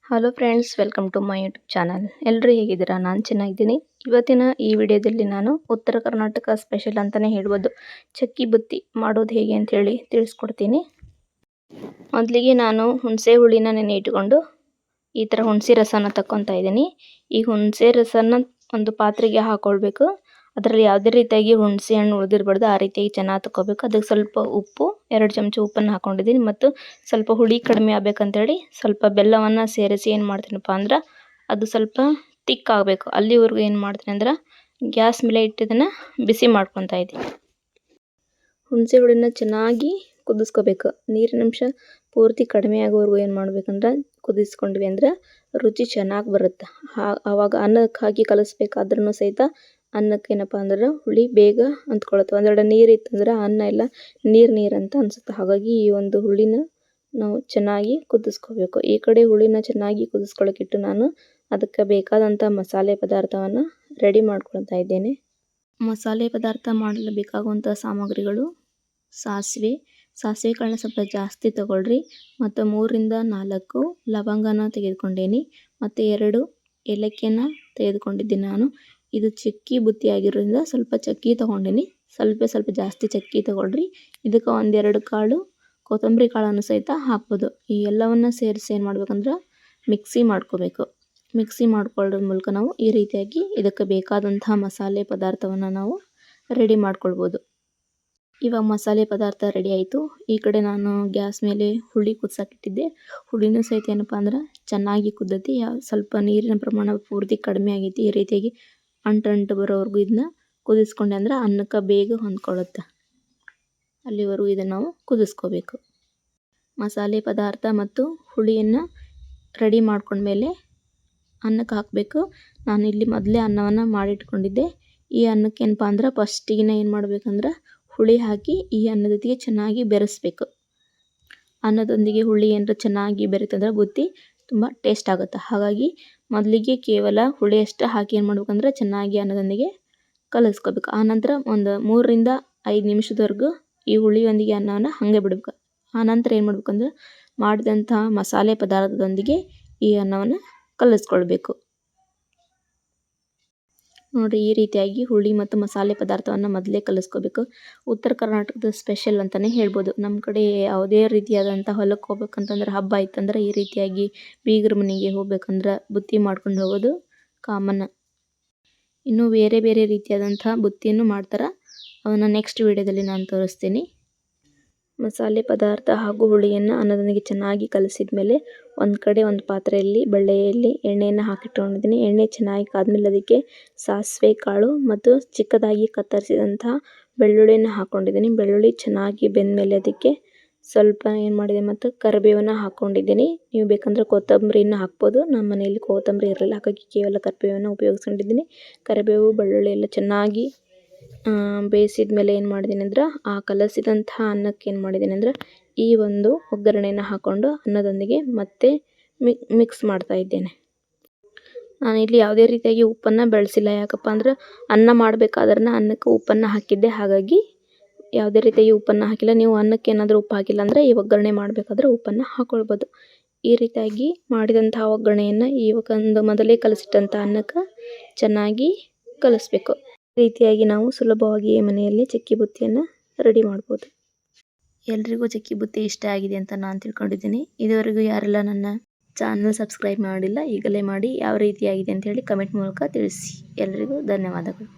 Hello friends, welcome to my YouTube channel. ಎಲ್ಲರೂ ಹೇಗಿದ್ದೀರಾ? ನಾನು ಚೆನ್ನಾಗಿದ್ದೀನಿ. ಇವತ್ತಿನ ಈ ವಿಡಿಯೋದಲ್ಲಿ ನಾನು ಉತ್ತರ ಕರ್ನಾಟಕ ಸ್ಪೆಷಲ್ ಅಂತಲೇ ಹೇಳ್ಬೋದು, ಚಕ್ಕಿ ಬುತ್ತಿ ಮಾಡೋದು ಹೇಗೆ ಅಂತೇಳಿ ತಿಳಿಸ್ಕೊಡ್ತೀನಿ. ಮೊದಲಿಗೆ ನಾನು ಹುಣಸೆ ಹುಳಿನ ನೆನೆ ಇಟ್ಕೊಂಡು ಈ ಥರ ಹುಣಸೆ ರಸನ ತಗೊತಾ ಇದ್ದೀನಿ. ಈ ಹುಣಸೆ ರಸನ ಒಂದು ಪಾತ್ರೆಗೆ ಹಾಕ್ಕೊಳ್ಬೇಕು. ಅದರಲ್ಲಿ ಯಾವುದೇ ರೀತಿಯಾಗಿ ಹುಣಸೆ ಹಣ್ಣು ಉಳಿದಿರಬಾರ್ದು, ಆ ರೀತಿಯಾಗಿ ಚೆನ್ನಾಗಿ ತಗೋಬೇಕು. ಅದಕ್ಕೆ ಸ್ವಲ್ಪ ಉಪ್ಪು, 2 ಚಮಚ ಉಪ್ಪನ್ನು ಹಾಕ್ಕೊಂಡಿದ್ದೀನಿ. ಮತ್ತು ಸ್ವಲ್ಪ ಹುಳಿ ಕಡಿಮೆ ಆಗಬೇಕಂತೇಳಿ ಸ್ವಲ್ಪ ಬೆಲ್ಲವನ್ನು ಸೇರಿಸಿ ಏನು ಮಾಡ್ತೀನಪ್ಪ ಅಂದ್ರೆ ಅದು ಸ್ವಲ್ಪ ತಿಕ್ ಆಗಬೇಕು. ಅಲ್ಲಿವರೆಗೂ ಏನು ಮಾಡ್ತೀನಿ ಅಂದ್ರೆ ಗ್ಯಾಸ್ ಮೇಲೆ ಇಟ್ಟಿದ್ದನ್ನು ಬಿಸಿ ಮಾಡ್ಕೊತಾ ಇದ್ದೀನಿ. ಹುಣಸೆ ಹುಳಿನ ಚೆನ್ನಾಗಿ ಕುದಿಸ್ಕೋಬೇಕು. ನೀರಿನಂಶ ಪೂರ್ತಿ ಕಡಿಮೆ ಆಗೋವರೆಗೂ ಏನು ಮಾಡಬೇಕಂದ್ರೆ ಕುದಿಸ್ಕೊಂಡ್ವಿ ಅಂದ್ರೆ ರುಚಿ ಚೆನ್ನಾಗಿ ಬರುತ್ತೆ. ಆವಾಗ ಅನ್ನಕ್ಕೆ ಹಾಕಿ ಕಲಿಸ್ಬೇಕಾದ್ರೂ ಸಹಿತ ಅನ್ನಕ್ಕೆ ಏನಪ್ಪ ಅಂದ್ರೆ ಹುಳಿ ಬೇಗ ಅಂದ್ಕೊಳುತ್ತೆ. ಒಂದೆರಡು ನೀರು ಇತ್ತಂದ್ರೆ ಅನ್ನ ಎಲ್ಲ ನೀರು ಅಂತ ಅನಿಸುತ್ತೆ. ಹಾಗಾಗಿ ಈ ಒಂದು ಹುಳಿನ ನಾವು ಚೆನ್ನಾಗಿ ಕುದಿಸ್ಕೋಬೇಕು. ಈ ಕಡೆ ಹುಳಿನ ಚೆನ್ನಾಗಿ ಕುದಿಸ್ಕೊಳ್ಳೋಕ್ಕಿಟ್ಟು ನಾನು ಅದಕ್ಕೆ ಬೇಕಾದಂಥ ಮಸಾಲೆ ಪದಾರ್ಥವನ್ನು ರೆಡಿ ಮಾಡ್ಕೊಳ್ತಾ ಇದ್ದೇನೆ. ಮಸಾಲೆ ಪದಾರ್ಥ ಮಾಡಲು ಬೇಕಾಗುವಂಥ ಸಾಮಗ್ರಿಗಳು: ಸಾಸಿವೆ ಕಾಳನ್ನ ಸ್ವಲ್ಪ ಜಾಸ್ತಿ ತಗೊಳ್ರಿ. ಮತ್ತು 3ರಿಂದ 4 ಲವಂಗನ ತೆಗೆದುಕೊಂಡೇನಿ. ಮತ್ತು 2 ಏಲಕ್ಕಿಯನ್ನು ತೆಗೆದುಕೊಂಡಿದ್ದೀನಿ ನಾನು. ಇದು ಚಕ್ಕಿ ಬುತ್ತಿ ಆಗಿರೋದ್ರಿಂದ ಸ್ವಲ್ಪ ಚಕ್ಕಿ ತೊಗೊಂಡಿನಿ. ಸ್ವಲ್ಪ ಜಾಸ್ತಿ ಚಕ್ಕಿ ತೊಗೊಳ್ರಿ. ಇದಕ್ಕೆ 1-2 ಕಾಳು ಕೊತ್ತಂಬರಿ ಕಾಳನ್ನು ಸಹಿತ ಹಾಕ್ಬೋದು. ಈ ಎಲ್ಲವನ್ನು ಸೇರಿಸಿ ಏನು ಮಾಡ್ಬೇಕಂದ್ರೆ ಮಿಕ್ಸಿ ಮಾಡ್ಕೋಬೇಕು. ಮಿಕ್ಸಿ ಮಾಡ್ಕೊಳ್ಳೋದ್ರ ಮೂಲಕ ನಾವು ಈ ರೀತಿಯಾಗಿ ಇದಕ್ಕೆ ಬೇಕಾದಂತಹ ಮಸಾಲೆ ಪದಾರ್ಥವನ್ನು ನಾವು ರೆಡಿ ಮಾಡ್ಕೊಳ್ಬೋದು. ಇವಾಗ ಮಸಾಲೆ ಪದಾರ್ಥ ರೆಡಿ ಆಯಿತು. ಈ ಕಡೆ ನಾನು ಗ್ಯಾಸ್ ಮೇಲೆ ಹುಳಿ ಕುದಿಸೋಕ್ಕಿಟ್ಟಿದ್ದೆ. ಹುಳಿನೂ ಸಹಿತ ಏನಪ್ಪ ಅಂದ್ರೆ ಚೆನ್ನಾಗಿ ಕುದ್ದೈತಿ. ಸ್ವಲ್ಪ ನೀರಿನ ಪ್ರಮಾಣ ಪೂರ್ತಿ ಕಡಿಮೆ ಆಗೈತಿ. ಈ ರೀತಿಯಾಗಿ ಅಂಟು ಬರೋವರೆಗೂ ಇದನ್ನ ಕುದಿಸ್ಕೊಂಡೆ ಅಂದ್ರೆ ಅನ್ನಕ್ಕೆ ಬೇಗ ಹೊಂದ್ಕೊಳ್ಳುತ್ತೆ. ಅಲ್ಲಿವರೆಗೂ ಇದನ್ನು ನಾವು ಕುದಿಸ್ಕೋಬೇಕು. ಮಸಾಲೆ ಪದಾರ್ಥ ಮತ್ತು ಹುಳಿಯನ್ನು ರೆಡಿ ಮಾಡ್ಕೊಂಡ್ಮೇಲೆ ಅನ್ನಕ್ಕೆ ಹಾಕಬೇಕು. ನಾನು ಇಲ್ಲಿ ಮೊದಲೇ ಅನ್ನವನ್ನು ಮಾಡಿಟ್ಕೊಂಡಿದ್ದೆ. ಈ ಅನ್ನಕ್ಕೆ ಏನಪ್ಪ ಅಂದ್ರೆ ಫಸ್ಟಿಗೆ ಏನು ಮಾಡಬೇಕಂದ್ರೆ ಹುಳಿ ಹಾಕಿ ಈ ಅನ್ನದ ಜೊತೆಗೆ ಚೆನ್ನಾಗಿ ಬೆರೆಸ್ಬೇಕು. ಅನ್ನದೊಂದಿಗೆ ಹುಳಿ ಏನಾರ ಚೆನ್ನಾಗಿ ಬೆರೆತಂದ್ರೆ ಬುತ್ತಿ ತುಂಬ ಟೇಸ್ಟ್ ಆಗುತ್ತೆ. ಹಾಗಾಗಿ ಮೊದಲಿಗೆ ಕೇವಲ ಹುಳಿ ಅಷ್ಟು ಹಾಕಿ ಏನು ಮಾಡ್ಬೇಕಂದ್ರೆ ಚೆನ್ನಾಗಿ ಅನ್ನದೊಂದಿಗೆ ಕಲಿಸ್ಕೋಬೇಕು. ಆನಂತರ ಒಂದು 3ರಿಂದ 5 ನಿಮಿಷದವರೆಗೂ ಈ ಹುಳಿಯೊಂದಿಗೆ ಅನ್ನವನ್ನು ಹಾಗೆ ಬಿಡಬೇಕು. ಆನಂತರ ಏನು ಮಾಡ್ಬೇಕಂದ್ರೆ ಮಾಡಿದಂಥ ಮಸಾಲೆ ಪದಾರ್ಥದೊಂದಿಗೆ ಈ ಅನ್ನವನ್ನು ಕಲಿಸ್ಕೊಳ್ಬೇಕು. ನೋಡಿ, ಈ ರೀತಿಯಾಗಿ ಹುಳಿ ಮತ್ತು ಮಸಾಲೆ ಪದಾರ್ಥವನ್ನು ಮೊದಲೇ ಕಲಿಸ್ಕೋಬೇಕು. ಉತ್ತರ ಕರ್ನಾಟಕದ ಸ್ಪೆಷಲ್ ಅಂತಲೇ ಹೇಳ್ಬೋದು. ನಮ್ಮ ಕಡೆ ಯಾವುದೇ ರೀತಿಯಾದಂಥ ಹೊಲಕ್ಕೆ ಹೋಗ್ಬೇಕಂತಂದ್ರೆ ಹಬ್ಬ ಆಯ್ತಂದ್ರೆ ಈ ರೀತಿಯಾಗಿ ಬೀಗರ ಮನೆಗೆ ಹೋಗ್ಬೇಕಂದ್ರೆ ಬುತ್ತಿ ಮಾಡ್ಕೊಂಡು ಹೋಗೋದು ಕಾಮನ್. ಇನ್ನೂ ಬೇರೆ ರೀತಿಯಾದಂಥ ಬುತ್ತಿಯನ್ನು ಮಾಡ್ತಾರೆ. ಅವನ್ನ ನೆಕ್ಸ್ಟ್ ವಿಡಿಯೋದಲ್ಲಿ ನಾನು ತೋರಿಸ್ತೀನಿ. ಮಸಾಲೆ ಪದಾರ್ಥ ಹಾಗೂ ಹುಳಿಯನ್ನು ಅನ್ನದೊಂದಿಗೆ ಚೆನ್ನಾಗಿ ಕಲಿಸಿದ ಮೇಲೆ ಒಂದು ಕಡೆ ಒಂದು ಪಾತ್ರೆಯಲ್ಲಿ ಬಳ್ಳೆಯಲ್ಲಿ ಎಣ್ಣೆಯನ್ನು ಹಾಕಿಟ್ಕೊಂಡಿದ್ದೀನಿ. ಎಣ್ಣೆ ಚೆನ್ನಾಗಿ ಕಾದ್ಮೇಲೆ ಅದಕ್ಕೆ ಸಾಸಿವೆ ಕಾಳು ಮತ್ತು ಚಿಕ್ಕದಾಗಿ ಕತ್ತರಿಸಿದಂಥ ಬೆಳ್ಳುಳ್ಳಿಯನ್ನು ಹಾಕ್ಕೊಂಡಿದ್ದೀನಿ. ಬೆಳ್ಳುಳ್ಳಿ ಚೆನ್ನಾಗಿ ಬೆಂದಮೇಲೆ ಅದಕ್ಕೆ ಸ್ವಲ್ಪ ಏನು ಮಾಡಿದೆ ಮತ್ತು ಕರಿಬೇವನ್ನು ಹಾಕ್ಕೊಂಡಿದ್ದೀನಿ. ನೀವು ಬೇಕಂದ್ರೆ ಕೊತ್ತಂಬರಿನ ಹಾಕ್ಬೋದು. ನಮ್ಮ ಮನೆಯಲ್ಲಿ ಕೊತ್ತಂಬರಿ ಇರಲಿಲ್ಲ, ಹಾಗಾಗಿ ಕೇವಲ ಕರಿಬೇವನ್ನು ಉಪಯೋಗಿಸ್ಕೊಂಡಿದ್ದೀನಿ. ಕರಿಬೇವು ಬೆಳ್ಳುಳ್ಳಿ ಎಲ್ಲ ಚೆನ್ನಾಗಿ ಬೇಯಿಸಿದ ಮೇಲೆ ಏನು ಮಾಡಿದ್ದೀನಿ ಅಂದ್ರೆ ಆ ಕಲಸಿದಂಥ ಅನ್ನಕ್ಕೆ ಏನು ಮಾಡಿದ್ದೀನಿ ಅಂದ್ರೆ ಈ ಒಂದು ಒಗ್ಗರಣೆಯನ್ನು ಹಾಕ್ಕೊಂಡು ಅನ್ನದೊಂದಿಗೆ ಮತ್ತೆ ಮಿಕ್ಸ್ ಮಾಡ್ತಾ ಇದ್ದೇನೆ. ನಾನಿಲ್ಲಿ ಯಾವುದೇ ರೀತಿಯಾಗಿ ಉಪ್ಪನ್ನು ಬೆಳೆಸಿಲ್ಲ. ಯಾಕಪ್ಪ ಅಂದ್ರೆ ಅನ್ನ ಮಾಡಬೇಕಾದ್ರೆ ಅನ್ನಕ್ಕೆ ಉಪ್ಪನ್ನು ಹಾಕಿದ್ದೆ. ಹಾಗಾಗಿ ಯಾವುದೇ ರೀತಿಯಾಗಿ ಉಪ್ಪನ್ನು ಹಾಕಿಲ್ಲ. ನೀವು ಅನ್ನಕ್ಕೆ ಏನಾದರೂ ಉಪ್ಪು ಹಾಕಿಲ್ಲ ಅಂದರೆ ಈ ಒಗ್ಗರಣೆ ಮಾಡಬೇಕಾದ್ರೆ ಉಪ್ಪನ್ನು ಹಾಕ್ಕೊಳ್ಬೋದು. ಈ ರೀತಿಯಾಗಿ ಮಾಡಿದಂಥ ಒಗ್ಗರಣೆಯನ್ನು ಇವಾಗೊಂದು ಮೊದಲೇ ಕಲಸಿಟ್ಟಂಥ ಅನ್ನಕ್ಕೆ ಚೆನ್ನಾಗಿ ಕಲಿಸ್ಬೇಕು. ಈ ರೀತಿಯಾಗಿ ನಾವು ಸುಲಭವಾಗಿ ಮನೆಯಲ್ಲಿ ಚಕ್ಕಿ ಬುತ್ತಿಯನ್ನು ರೆಡಿ ಮಾಡ್ಬೋದು. ಎಲ್ರಿಗೂ ಚಕ್ಕಿ ಬುತ್ತಿ ಇಷ್ಟ ಆಗಿದೆ ಅಂತ ನಾನು ತಿಳ್ಕೊಂಡಿದ್ದೀನಿ. ಇದುವರೆಗೂ ಯಾರೆಲ್ಲ ನನ್ನ ಚಾನಲ್ ಸಬ್ಸ್ಕ್ರೈಬ್ ಮಾಡಿಲ್ಲ ಈಗಲೇ ಮಾಡಿ. ಯಾವ ರೀತಿಯಾಗಿದೆ ಅಂತ ಹೇಳಿ ಕಮೆಂಟ್ ಮೂಲಕ ತಿಳಿಸಿ. ಎಲ್ರಿಗೂ ಧನ್ಯವಾದಗಳು.